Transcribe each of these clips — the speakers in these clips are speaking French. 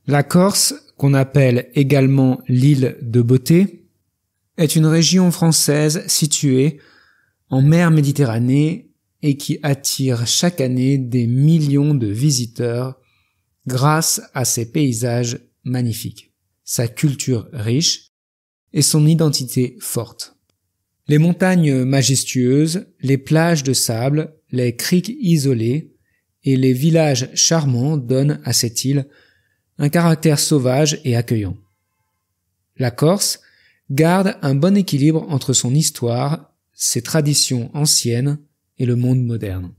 La Corse, qu'on appelle également l'île de Beauté, est une région française située en mer Méditerranée et qui attire chaque année des millions de visiteurs grâce à ses paysages magnifiques, sa culture riche et son identité forte. Les montagnes majestueuses, les plages de sable, les criques isolées et les villages charmants donnent à cette île un caractère sauvage et accueillant. La Corse garde un bon équilibre entre son histoire, ses traditions anciennes et le monde moderne.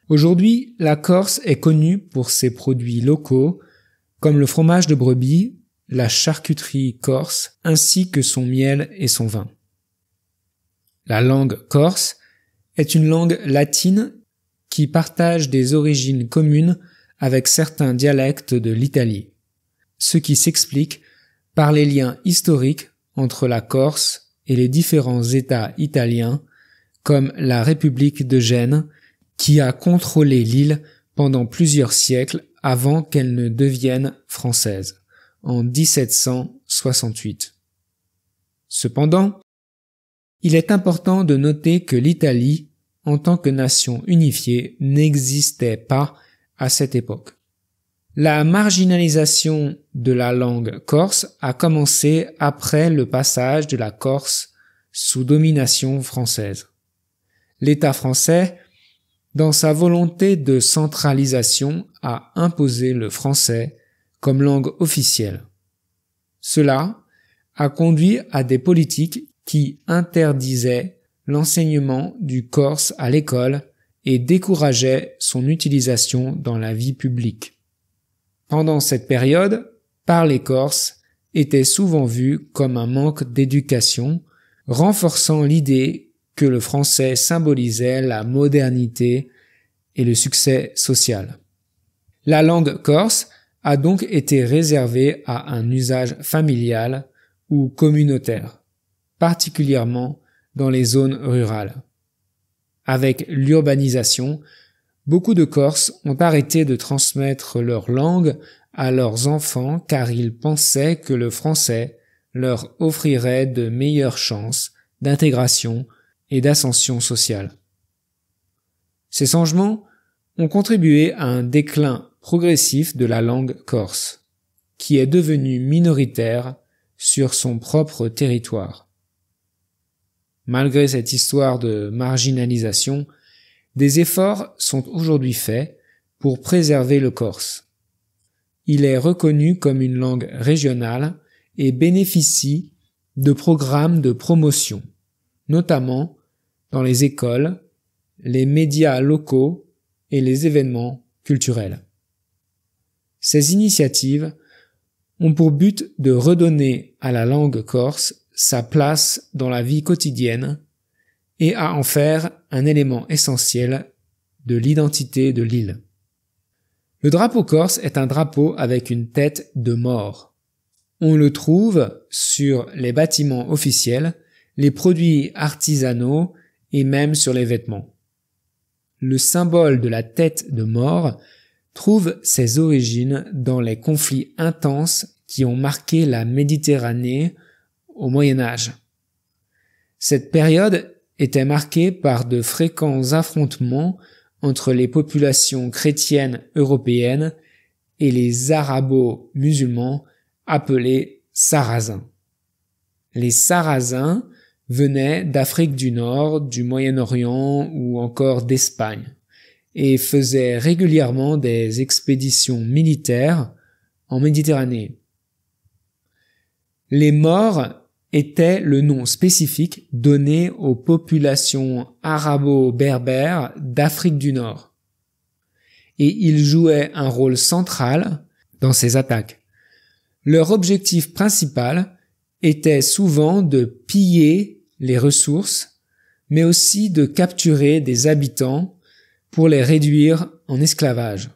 Aujourd'hui, la Corse est connue pour ses produits locaux comme le fromage de brebis, la charcuterie corse ainsi que son miel et son vin. La langue corse est une langue latine qui partage des origines communes avec certains dialectes de l'Italie, ce qui s'explique par les liens historiques entre la Corse et les différents États italiens comme la République de Gênes qui a contrôlé l'île pendant plusieurs siècles avant qu'elle ne devienne française, en 1768. Cependant, il est important de noter que l'Italie, en tant que nation unifiée, n'existait pas à cette époque. La marginalisation de la langue corse a commencé après le passage de la Corse sous domination française. L'État français, dans sa volonté de centralisation, a imposé le français comme langue officielle. Cela a conduit à des politiques qui interdisaient l'enseignement du corse à l'école et décourageaient son utilisation dans la vie publique. Pendant cette période, parler corse était souvent vu comme un manque d'éducation, renforçant l'idée que le français symbolisait la modernité et le succès social. La langue corse a donc été réservée à un usage familial ou communautaire, particulièrement dans les zones rurales. Avec l'urbanisation, beaucoup de Corses ont arrêté de transmettre leur langue à leurs enfants car ils pensaient que le français leur offrirait de meilleures chances d'intégration et d'ascension sociale. Ces changements ont contribué à un déclin progressif de la langue corse, qui est devenue minoritaire sur son propre territoire. Malgré cette histoire de marginalisation, des efforts sont aujourd'hui faits pour préserver le corse. Il est reconnu comme une langue régionale et bénéficie de programmes de promotion, notamment dans les écoles, les médias locaux et les événements culturels. Ces initiatives ont pour but de redonner à la langue corse sa place dans la vie quotidienne et à en faire un élément essentiel de l'identité de l'île. Le drapeau corse est un drapeau avec une tête de mort. On le trouve sur les bâtiments officiels, les produits artisanaux et même sur les vêtements. Le symbole de la tête de mort trouve ses origines dans les conflits intenses qui ont marqué la Méditerranée au Moyen Âge. Cette période était marquée par de fréquents affrontements entre les populations chrétiennes européennes et les arabo-musulmans appelés Sarrasins. Les Sarrasins venaient d'Afrique du Nord, du Moyen-Orient ou encore d'Espagne et faisaient régulièrement des expéditions militaires en Méditerranée. Les Maures étaient le nom spécifique donné aux populations arabo-berbères d'Afrique du Nord. Et ils jouaient un rôle central dans ces attaques. Leur objectif principal était souvent de piller les ressources, mais aussi de capturer des habitants pour les réduire en esclavage.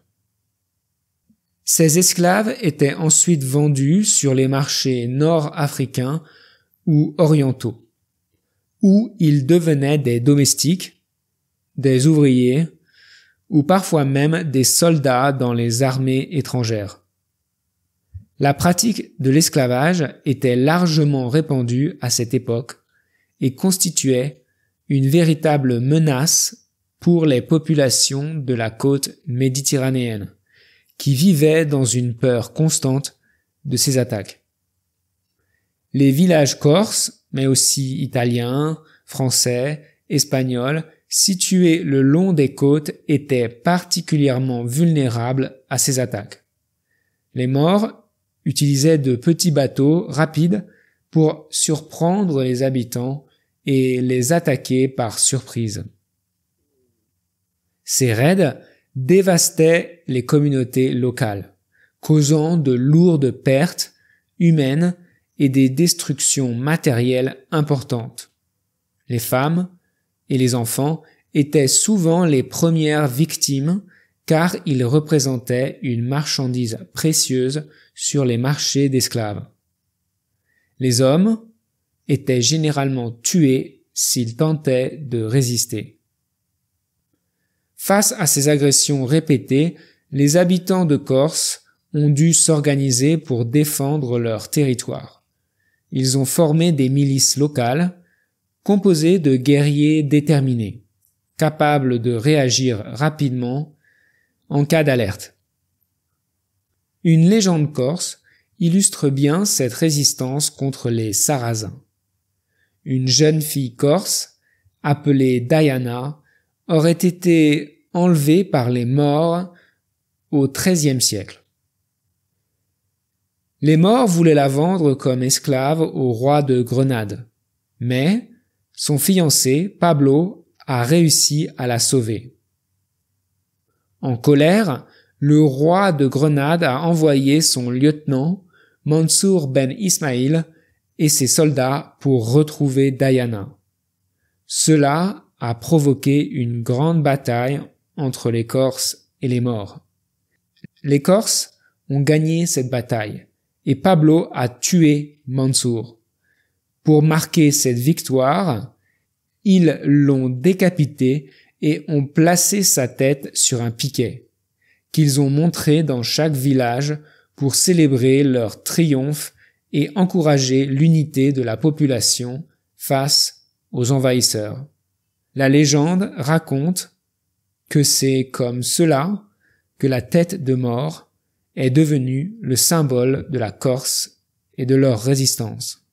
Ces esclaves étaient ensuite vendus sur les marchés nord-africains ou orientaux, où ils devenaient des domestiques, des ouvriers, ou parfois même des soldats dans les armées étrangères. La pratique de l'esclavage était largement répandue à cette époque et constituait une véritable menace pour les populations de la côte méditerranéenne, qui vivaient dans une peur constante de ces attaques. Les villages corses, mais aussi italiens, français, espagnols, situés le long des côtes étaient particulièrement vulnérables à ces attaques. Les Maures utilisaient de petits bateaux rapides pour surprendre les habitants et les attaquer par surprise. Ces raids dévastaient les communautés locales, causant de lourdes pertes humaines et des destructions matérielles importantes. Les femmes et les enfants étaient souvent les premières victimes car ils représentaient une marchandise précieuse sur les marchés d'esclaves. Les hommes étaient généralement tués s'ils tentaient de résister. Face à ces agressions répétées, les habitants de Corse ont dû s'organiser pour défendre leur territoire. Ils ont formé des milices locales, composées de guerriers déterminés, capables de réagir rapidement en cas d'alerte. Une légende corse illustre bien cette résistance contre les Sarrasins. Une jeune fille corse, appelée Diana, aurait été enlevée par les Maures au XIIIe siècle. Les Maures voulaient la vendre comme esclave au roi de Grenade, mais son fiancé, Pablo, a réussi à la sauver. En colère, le roi de Grenade a envoyé son lieutenant, Mansour ben Ismaïl, et ses soldats pour retrouver Diana. Cela a provoqué une grande bataille entre les Corses et les Maures. Les Corses ont gagné cette bataille et Pablo a tué Mansour. Pour marquer cette victoire, ils l'ont décapité et ont placé sa tête sur un piquet, qu'ils ont montré dans chaque village pour célébrer leur triomphe et encourager l'unité de la population face aux envahisseurs. La légende raconte que c'est comme cela que la tête de mort est devenue le symbole de la Corse et de leur résistance.